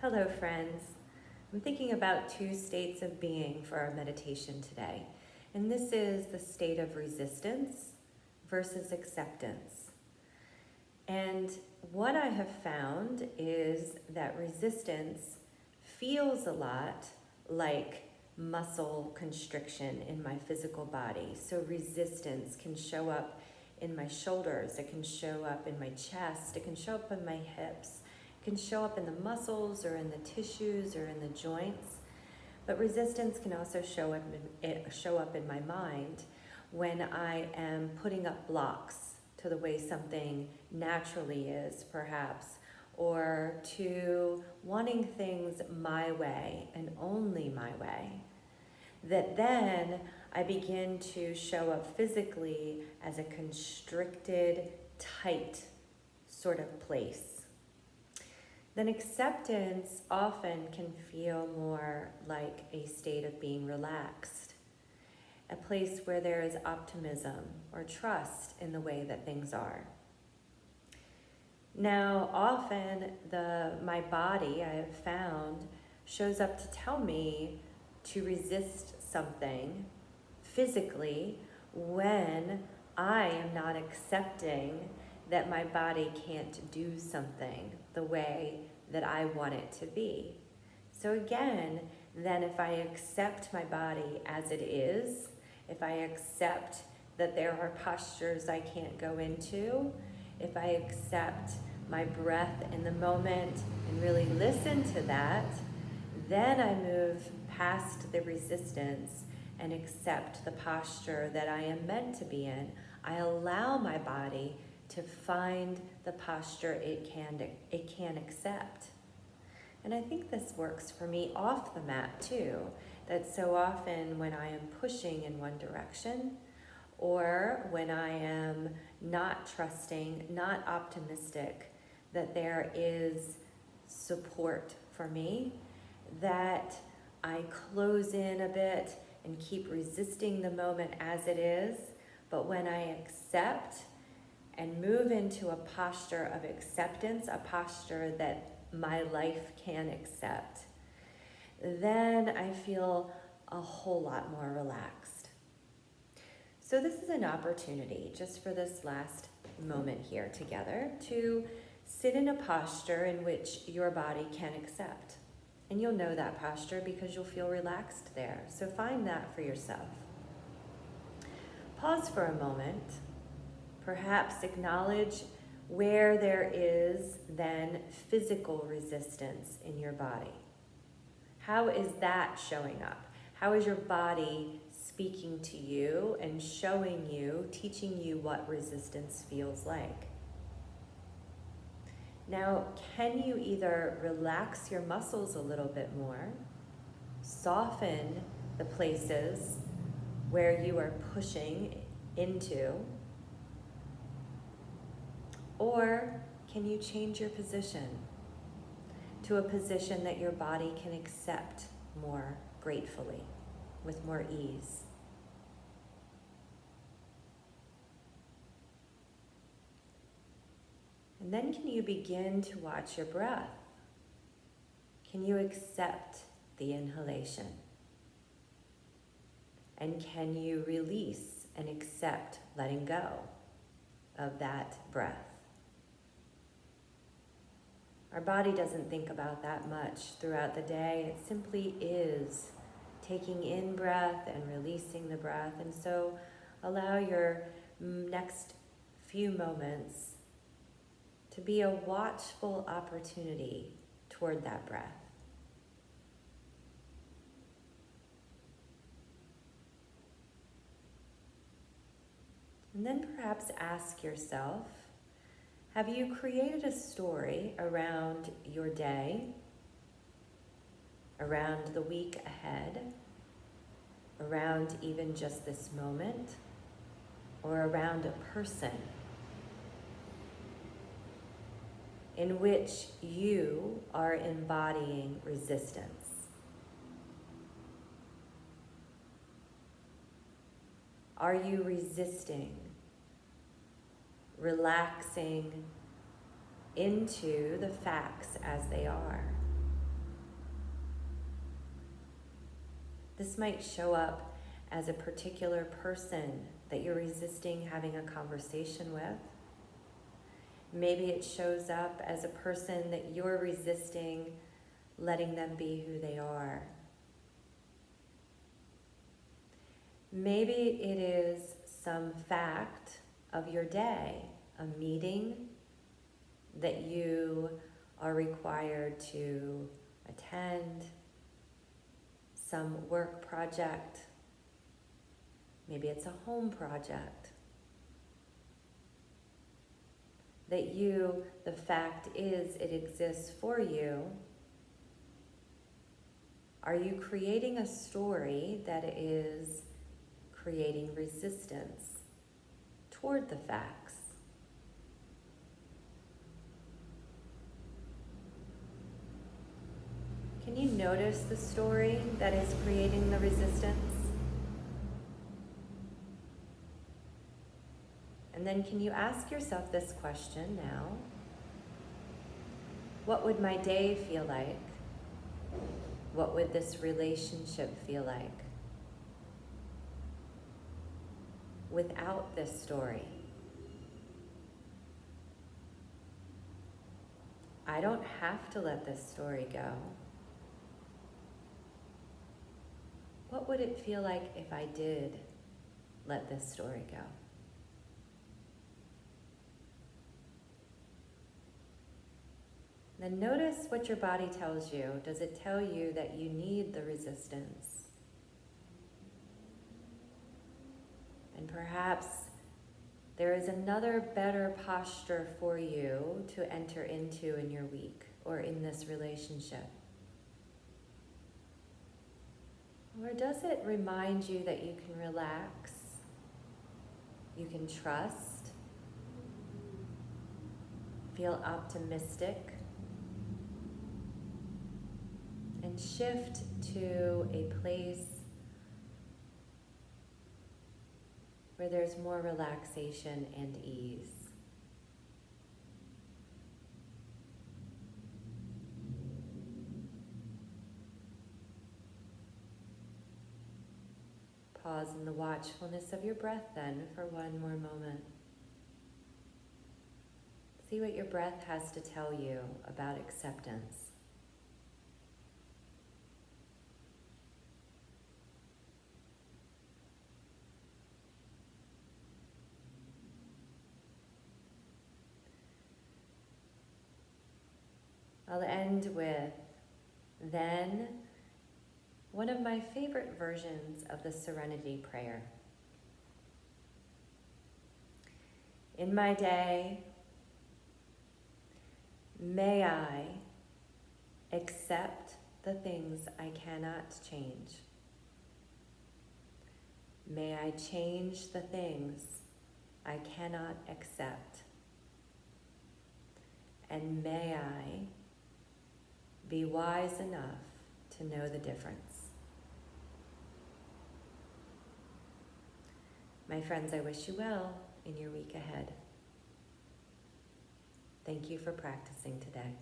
Hello, friends. I'm thinking about two states of being for our meditation today. And this is the state of resistance versus acceptance. And what I have found is that resistance feels a lot like muscle constriction in my physical body. So resistance can show up in my shoulders, it can show up in my chest, it can show up in my hips. Can show up in the muscles or in the tissues or in the joints. But resistance can also show up in my mind when I am putting up blocks to the way something naturally is, perhaps, or to wanting things my way and only my way. That then I begin to show up physically as a constricted, tight sort of place. Then acceptance often can feel more like a state of being relaxed, a place where there is optimism or trust in the way that things are. Now, often my body, I have found, shows up to tell me to resist something physically when I am not accepting that my body can't do something the way that I want it to be. So again, then if I accept my body as it is, if I accept that there are postures I can't go into, if I accept my breath in the moment and really listen to that, then I move past the resistance and accept the posture that I am meant to be in. I allow my body to find the posture it can accept. And I think this works for me off the mat too, that so often when I am pushing in one direction, or when I am not trusting, not optimistic that there is support for me, that I close in a bit and keep resisting the moment as it is. But when I accept and move into a posture of acceptance, a posture that my life can accept, then I feel a whole lot more relaxed. So this is an opportunity, just for this last moment here together, to sit in a posture in which your body can accept. And you'll know that posture because you'll feel relaxed there. So find that for yourself. Pause for a moment. Perhaps acknowledge where there is then physical resistance in your body. How is that showing up? How is your body speaking to you and showing you, teaching you what resistance feels like? Now, can you either relax your muscles a little bit more, soften the places where you are pushing into, or can you change your position to a position that your body can accept more gratefully, with more ease? And then can you begin to watch your breath? Can you accept the inhalation? And can you release and accept letting go of that breath? Our body doesn't think about that much throughout the day. It simply is taking in breath and releasing the breath. And so allow your next few moments to be a watchful opportunity toward that breath. And then perhaps ask yourself, have you created a story around your day, around the week ahead, around even just this moment, or around a person in which you are embodying resistance? Are you resisting, relaxing into the facts as they are? This might show up as a particular person that you're resisting having a conversation with. Maybe it shows up as a person that you're resisting letting them be who they are. Maybe it is some fact of your day, a meeting that you are required to attend, some work project, maybe it's a home project. That you, the fact is, it exists for you. Are you creating a story that is creating resistance toward the facts? Can you notice the story that is creating the resistance? And then can you ask yourself this question now? What would my day feel like? What would this relationship feel like without this story? I don't have to let this story go. What would it feel like if I did let this story go? Then notice what your body tells you. Does it tell you that you need the resistance? And perhaps there is another better posture for you to enter into in your week or in this relationship. Or does it remind you that you can relax, you can trust, feel optimistic, and shift to a place where there's more relaxation and ease? Pause in the watchfulness of your breath then for one more moment. See what your breath has to tell you about acceptance. I'll end with, then, one of my favorite versions of the Serenity Prayer. In my day, may I accept the things I cannot change. May I change the things I cannot accept. And may I be wise enough to know the difference. My friends, I wish you well in your week ahead. Thank you for practicing today.